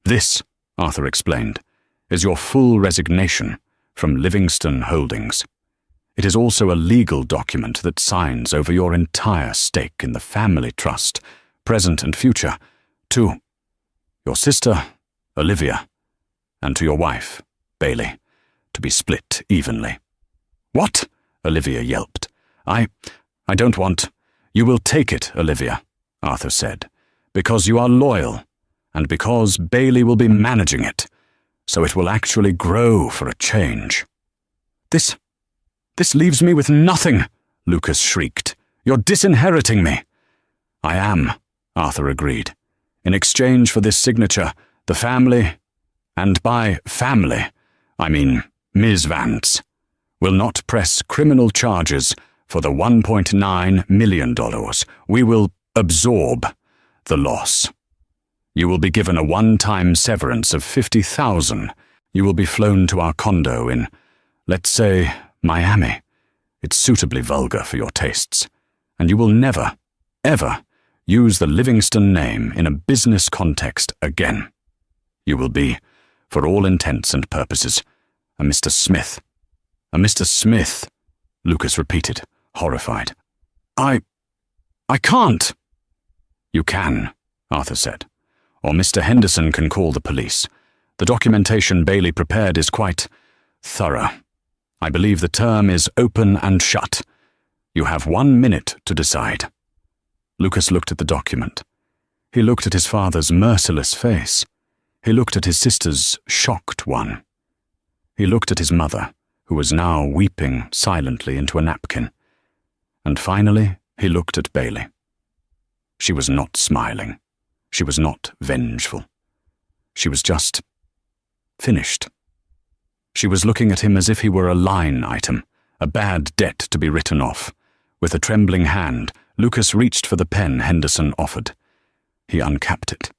"This," Arthur explained, "is your full resignation from Livingston Holdings. It is also a legal document that signs over your entire stake in the family trust present and future, to your sister, Olivia, and to your wife, Bailey, to be split evenly." "What?" Olivia yelped. I don't want—" "You will take it, Olivia," Arthur said, "because you are loyal, and because Bailey will be managing it, so it will actually grow for a change." This leaves me with nothing," Lucas shrieked. "You're disinheriting me." "I am," Arthur agreed. "In exchange for this signature, the family, and by family, I mean Ms. Vance, will not press criminal charges for the $1.9 million. We will absorb the loss. You will be given a one-time severance of $50,000. You will be flown to our condo in, let's say, Miami. It's suitably vulgar for your tastes. And you will never, ever use the Livingston name in a business context again. You will be, for all intents and purposes, a Mr. Smith." "A Mr. Smith," Lucas repeated, horrified. I can't." "You can," Arthur said, "or Mr. Henderson can call the police. The documentation Bailey prepared is quite thorough. I believe the term is open and shut. You have 1 minute to decide." Lucas looked at the document. He looked at his father's merciless face. He looked at his sister's shocked one. He looked at his mother, who was now weeping silently into a napkin. And finally, he looked at Bailey. She was not smiling. She was not vengeful. She was just finished. She was looking at him as if he were a line item, a bad debt to be written off. With a trembling hand, Lucas reached for the pen Henderson offered. He uncapped it.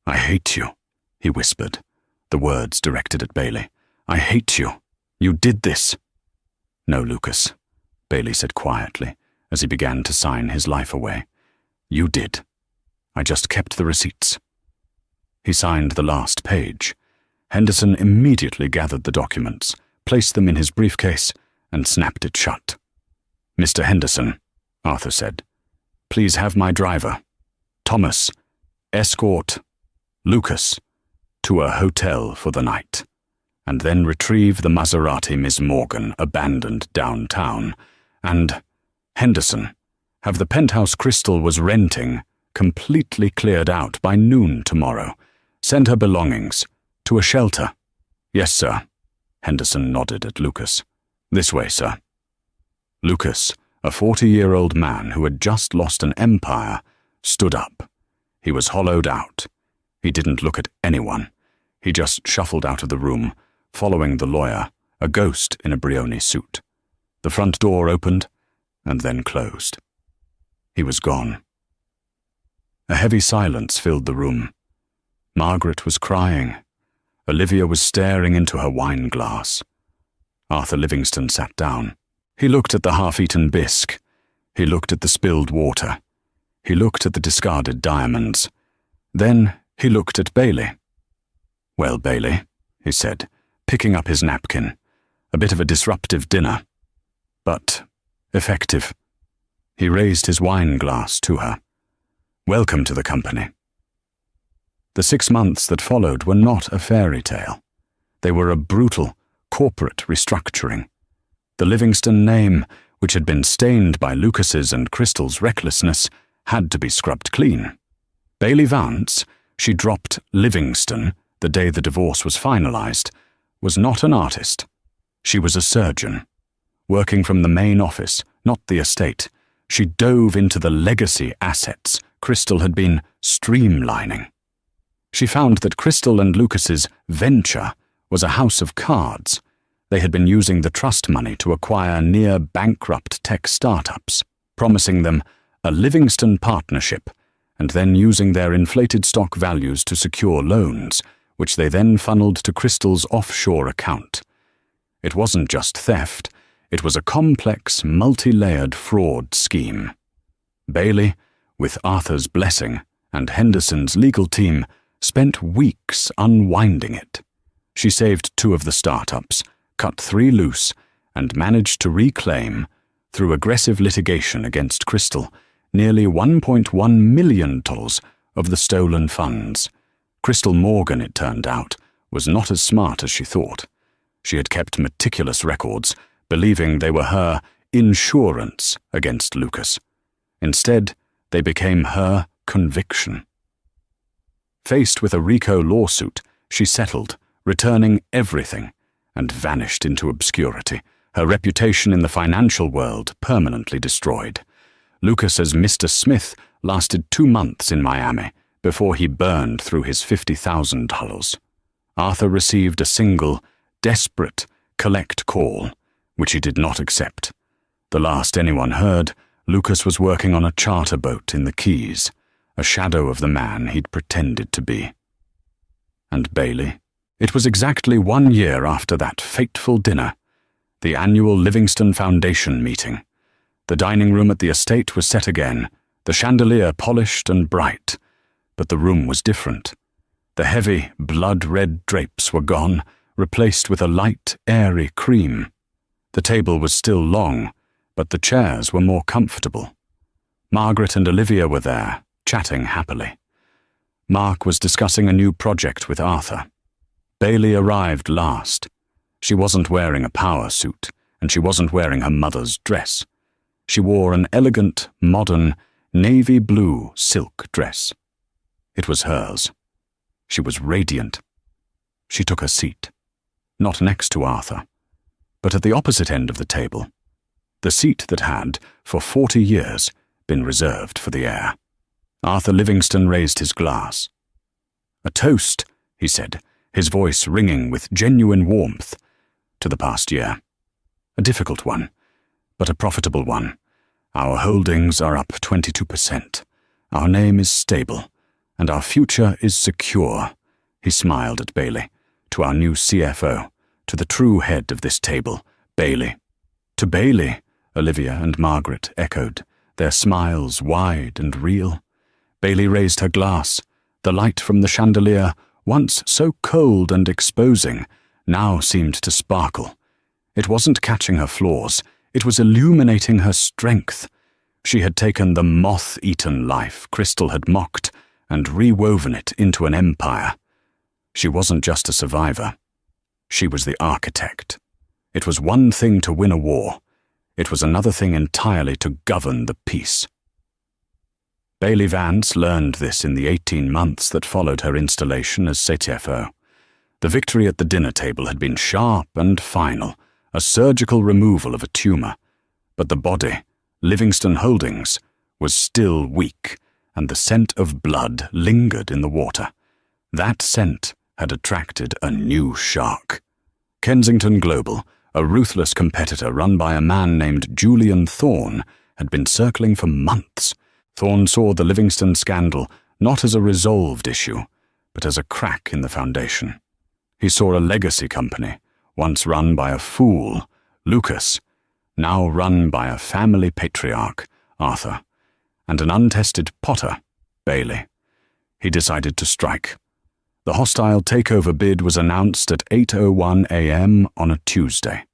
"I hate you," he whispered, the words directed at Bailey. "I hate you. You did this." "No, Lucas," Bailey said quietly, as he began to sign his life away. "You did. I just kept the receipts." He signed the last page. Henderson immediately gathered the documents, placed them in his briefcase, and snapped it shut. "Mr. Henderson," Arthur said, "please have my driver, Thomas, escort Lucas to a hotel for the night, and then retrieve the Maserati Miss Morgan abandoned downtown, and, Henderson, have the penthouse Crystal was renting completely cleared out by noon tomorrow. Send her belongings to a shelter." "Yes, sir." Henderson nodded at Lucas. "This way, sir." Lucas, a 40-year-old man who had just lost an empire, stood up. He was hollowed out. He didn't look at anyone. He just shuffled out of the room, following the lawyer, a ghost in a Brioni suit. The front door opened and then closed. He was gone. A heavy silence filled the room. Margaret was crying. Olivia was staring into her wine glass. Arthur Livingston sat down. He looked at the half-eaten bisque. He looked at the spilled water. He looked at the discarded diamonds. Then he looked at Bailey. "Well, Bailey," he said, picking up his napkin. "A bit of a disruptive dinner, but effective." He raised his wine glass to her. "Welcome to the company." The 6 months that followed were not a fairy tale. They were a brutal, corporate restructuring. The Livingston name, which had been stained by Lucas's and Crystal's recklessness, had to be scrubbed clean. Bailey Vance, she dropped Livingston the day the divorce was finalized, was not an artist. She was a surgeon. Working from the main office, not the estate, she dove into the legacy assets Crystal had been streamlining. She found that Crystal and Lucas's venture was a house of cards. They had been using the trust money to acquire near-bankrupt tech startups, promising them a Livingston partnership, and then using their inflated stock values to secure loans, which they then funneled to Crystal's offshore account. It wasn't just theft, it was a complex, multi-layered fraud scheme. Bailey, with Arthur's blessing and Henderson's legal team, spent weeks unwinding it. She saved 2 of the startups, cut 3 loose, and managed to reclaim, through aggressive litigation against Crystal, nearly $1.1 million of the stolen funds. Crystal Morgan, it turned out, was not as smart as she thought. She had kept meticulous records, believing they were her insurance against Lucas. Instead, they became her conviction. Faced with a RICO lawsuit, she settled, returning everything, and vanished into obscurity, her reputation in the financial world permanently destroyed. Lucas as Mr. Smith lasted 2 months in Miami before he burned through his $50,000. Arthur received a single, desperate, collect call, which he did not accept. The last anyone heard, Lucas was working on a charter boat in the Keys, a shadow of the man he'd pretended to be. And Bailey? It was exactly 1 year after that fateful dinner, the annual Livingston Foundation meeting. The dining room at the estate was set again, the chandelier polished and bright, but the room was different. The heavy, blood-red drapes were gone, replaced with a light, airy cream. The table was still long, but the chairs were more comfortable. Margaret and Olivia were there, chatting happily. Mark was discussing a new project with Arthur. Bailey arrived last. She wasn't wearing a power suit, and she wasn't wearing her mother's dress. She wore an elegant, modern, navy blue silk dress. It was hers. She was radiant. She took a seat, not next to Arthur, but at the opposite end of the table, the seat that had, for 40 years, been reserved for the heir. Arthur Livingston raised his glass. "A toast," he said, his voice ringing with genuine warmth, "to the past year. A difficult one, but a profitable one. Our holdings are up 22%. Our name is stable, and our future is secure." He smiled at Bailey, "to our new CFO, to the true head of this table, Bailey." "To Bailey," Olivia and Margaret echoed, their smiles wide and real. Bailey raised her glass. The light from the chandelier, once so cold and exposing, now seemed to sparkle. It wasn't catching her flaws, it was illuminating her strength. She had taken the moth-eaten life Crystal had mocked and rewoven it into an empire. She wasn't just a survivor. She was the architect. It was one thing to win a war. It was another thing entirely to govern the peace. Bailey Vance learned this in the 18 months that followed her installation as CFO. The victory at the dinner table had been sharp and final, a surgical removal of a tumor. But the body, Livingston Holdings, was still weak, and the scent of blood lingered in the water. That scent had attracted a new shark. Kensington Global, a ruthless competitor run by a man named Julian Thorne, had been circling for months. Thorne saw the Livingston scandal not as a resolved issue, but as a crack in the foundation. He saw a legacy company, once run by a fool, Lucas, now run by a family patriarch, Arthur, and an untested potter, Bailey. He decided to strike. The hostile takeover bid was announced at 8:01 a.m. on a Tuesday.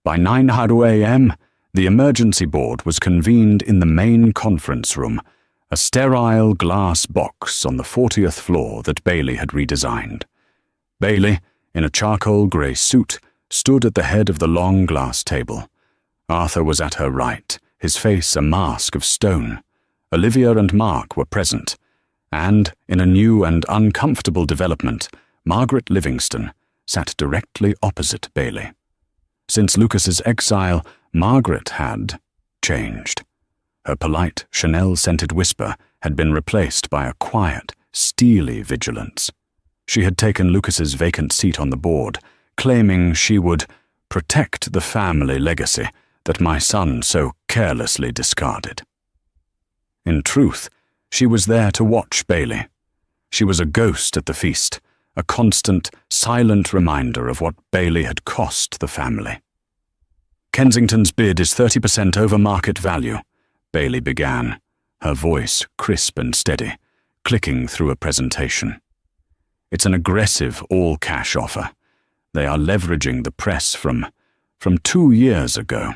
By 9:00 a.m., the emergency board was convened in the main conference room, a sterile glass box on the 40th floor that Bailey had redesigned. Bailey, in a charcoal grey suit, stood at the head of the long glass table. Arthur was at her right, his face a mask of stone. Olivia and Mark were present, and, in a new and uncomfortable development, Margaret Livingston sat directly opposite Bailey. Since Lucas's exile, Margaret had changed. Her polite, Chanel-scented whisper had been replaced by a quiet, steely vigilance. She had taken Lucas's vacant seat on the board, claiming she would protect the family legacy that my son so carelessly discarded. In truth, she was there to watch Bailey. She was a ghost at the feast, a constant, silent reminder of what Bailey had cost the family. "Kensington's bid is 30% over market value," Bailey began, her voice crisp and steady, clicking through a presentation. "It's an aggressive all-cash offer. They are leveraging the press from 2 years ago.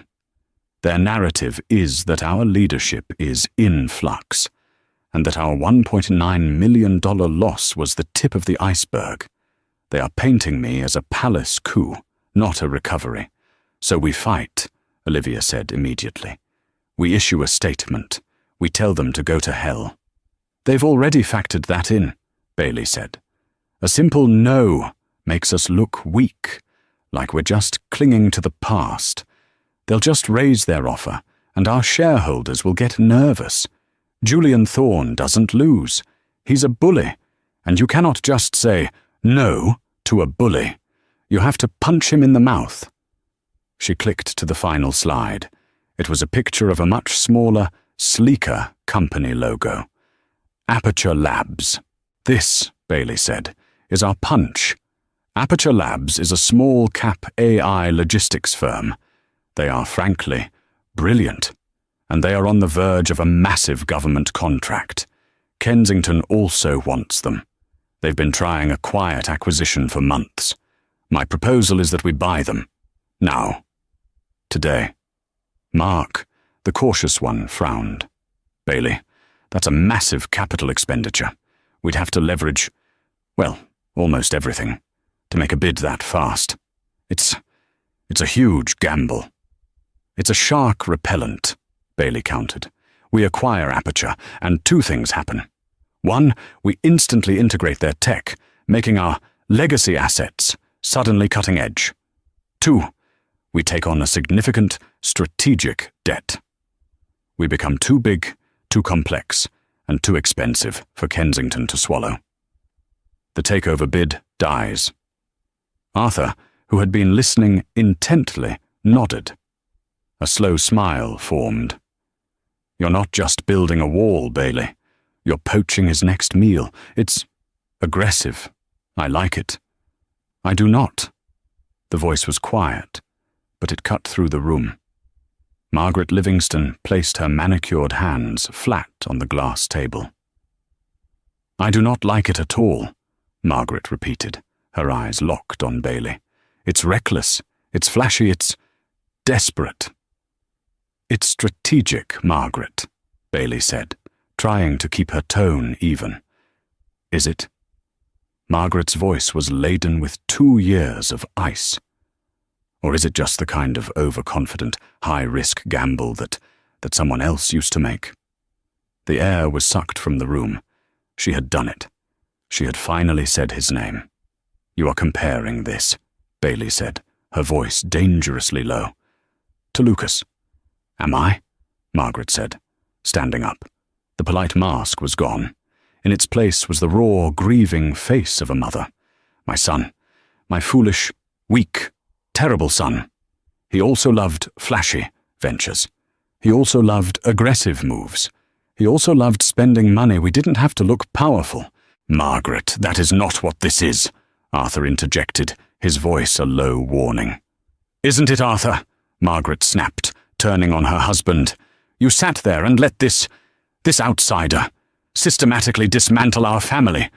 Their narrative is that our leadership is in flux, and that our $1.9 million loss was the tip of the iceberg. They are painting me as a palace coup, not a recovery. So we fight, Olivia said immediately. We issue a statement. We tell them to go to hell. They've already factored that in, Bailey said. A simple no makes us look weak, like we're just clinging to the past. They'll just raise their offer, and our shareholders will get nervous. Julian Thorne doesn't lose. He's a bully, and you cannot just say no to a bully. You have to punch him in the mouth. She clicked to the final slide. It was a picture of a much smaller, sleeker company logo. Aperture Labs. This, Bailey said, is our punch. Aperture Labs is a small-cap AI logistics firm. They are, frankly, brilliant, and they are on the verge of a massive government contract. Kensington also wants them. They've been trying a quiet acquisition for months. My proposal is that we buy them. Now. Today. Mark, the cautious one, frowned. Bailey, that's a massive capital expenditure. We'd have to leverage, well, almost everything, to make a bid that fast. It's a huge gamble. It's a shark repellent, Bailey countered. We acquire Aperture, and two things happen. One, we instantly integrate their tech, making our legacy assets suddenly cutting edge. Two, we take on a significant strategic debt. We become too big, too complex, and too expensive for Kensington to swallow. The takeover bid dies. Arthur, who had been listening intently, nodded. A slow smile formed. You're not just building a wall, Bailey. You're poaching his next meal. It's aggressive. I like it. I do not. The voice was quiet, but it cut through the room. Margaret Livingston placed her manicured hands flat on the glass table. I do not like it at all, Margaret repeated, her eyes locked on Bailey. It's reckless, it's flashy, it's desperate. It's strategic, Margaret, Bailey said, trying to keep her tone even. Is it? Margaret's voice was laden with 2 years of ice. Or is it just the kind of overconfident, high-risk gamble that someone else used to make? The air was sucked from the room. She had done it. She had finally said his name. You are comparing this, Bailey said, her voice dangerously low. To Lucas. Am I? Margaret said, standing up. The polite mask was gone. In its place was the raw, grieving face of a mother. My son. My foolish, weak, terrible son. He also loved flashy ventures. He also loved aggressive moves. He also loved spending money we didn't have to look powerful. Margaret, that is not what this is, Arthur interjected, his voice a low warning. Isn't it, Arthur? Margaret snapped, turning on her husband. You sat there and let this outsider systematically dismantle our family.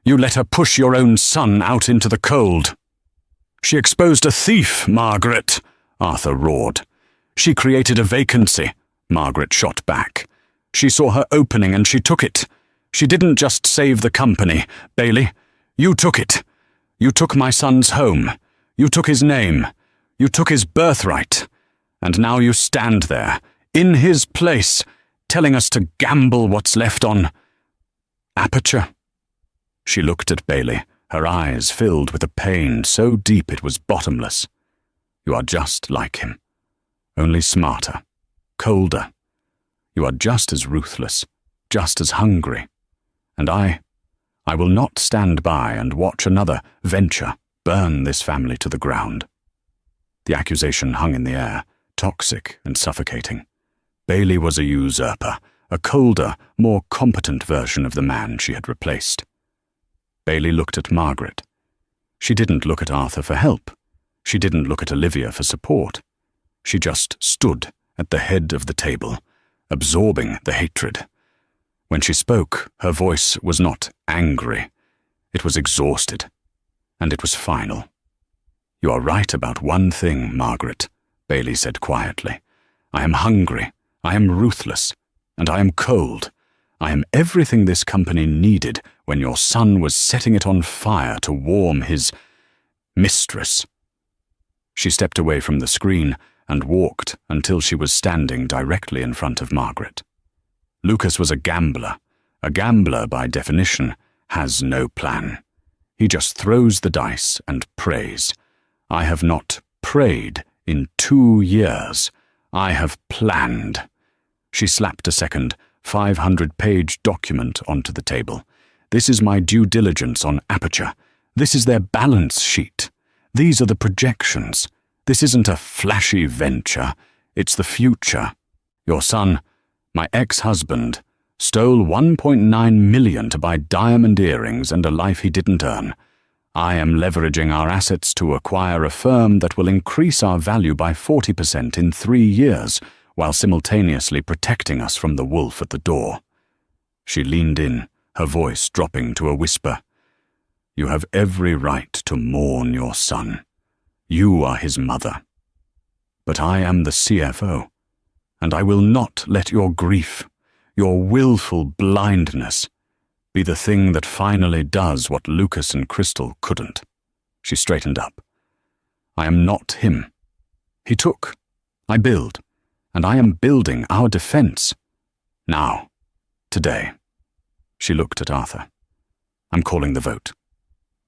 You let her push your own son out into the cold. She exposed a thief, Margaret, Arthur roared. She created a vacancy, Margaret shot back. She saw her opening and she took it. She didn't just save the company, Bailey. You took it. You took my son's home. You took his name. You took his birthright. And now you stand there, in his place, telling us to gamble what's left on Aperture. She looked at Bailey, her eyes filled with a pain so deep it was bottomless. You are just like him, only smarter, colder. You are just as ruthless, just as hungry. And I will not stand by and watch another venture burn this family to the ground. The accusation hung in the air, toxic and suffocating. Bailey was a usurper, a colder, more competent version of the man she had replaced. Bailey looked at Margaret. She didn't look at Arthur for help. She didn't look at Olivia for support. She just stood at the head of the table, absorbing the hatred. When she spoke, her voice was not angry. It was exhausted, and it was final. You are right about one thing, Margaret, Bailey said quietly. I am hungry, I am ruthless, and I am cold. I am everything this company needed when your son was setting it on fire to warm his mistress. She stepped away from the screen and walked until she was standing directly in front of Margaret. Lucas was a gambler. A gambler, by definition, has no plan. He just throws the dice and prays. I have not prayed in 2 years. I have planned. She slapped a second 500-page document onto the table. This is my due diligence on Aperture. This is their balance sheet. These are the projections. This isn't a flashy venture. It's the future. Your son, my ex-husband, stole $1.9 million to buy diamond earrings and a life he didn't earn. I am leveraging our assets to acquire a firm that will increase our value by 40% in 3 years, while simultaneously protecting us from the wolf at the door. She leaned in, her voice dropping to a whisper. You have every right to mourn your son. You are his mother. But I am the CFO, and I will not let your grief, your willful blindness, be the thing that finally does what Lucas and Crystal couldn't. She straightened up. I am not him. He took. I build. And I am building our defense. Now. Today. She looked at Arthur. I'm calling the vote.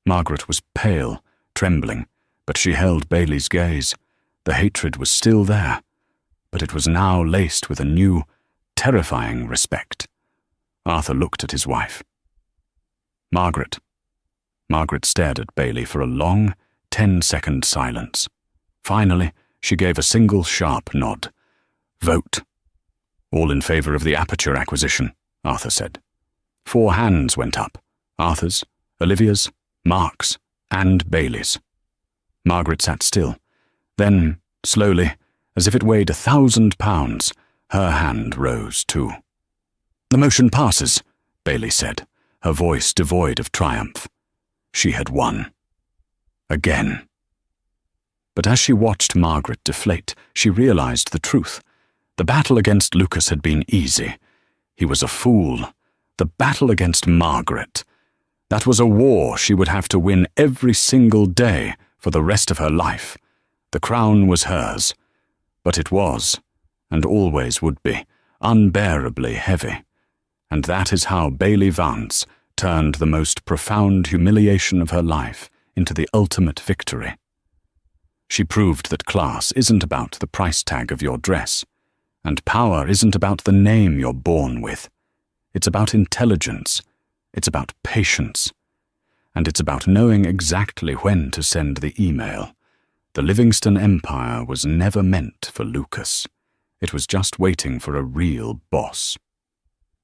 Margaret was pale, trembling, but she held Bailey's gaze. The hatred was still there, but it was now laced with a new, terrifying respect. Arthur looked at his wife. Margaret. Margaret stared at Bailey for a long, 10-second silence. Finally, she gave a single sharp nod. Vote. All in favor of the Aperture acquisition, Arthur said. 4 hands went up. Arthur's, Olivia's, Mark's, and Bailey's. Margaret sat still. Then, slowly, as if it weighed 1,000 pounds, her hand rose too. The motion passes, Bailey said, her voice devoid of triumph. She had won. Again. But as she watched Margaret deflate, she realized the truth. The battle against Lucas had been easy. He was a fool. The battle against Margaret. That was a war she would have to win every single day for the rest of her life. The crown was hers, but it was, and always would be, unbearably heavy. And that is how Bailey Vance turned the most profound humiliation of her life into the ultimate victory. She proved that class isn't about the price tag of your dress, and power isn't about the name you're born with. It's about intelligence, it's about patience, and it's about knowing exactly when to send the email. The Livingston Empire was never meant for Lucas. It was just waiting for a real boss.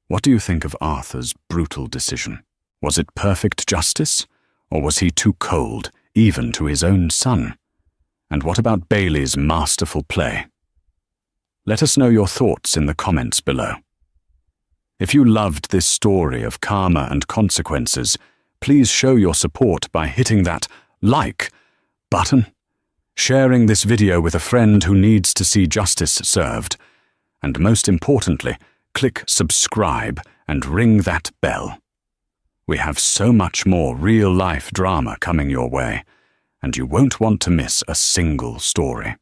What do you think of Arthur's brutal decision? Was it perfect justice, or was he too cold, even to his own son? And what about Bailey's masterful play? Let us know your thoughts in the comments below. If you loved this story of karma and consequences, please show your support by hitting that like button, sharing this video with a friend who needs to see justice served, and most importantly, click subscribe and ring that bell. We have so much more real-life drama coming your way, and you won't want to miss a single story.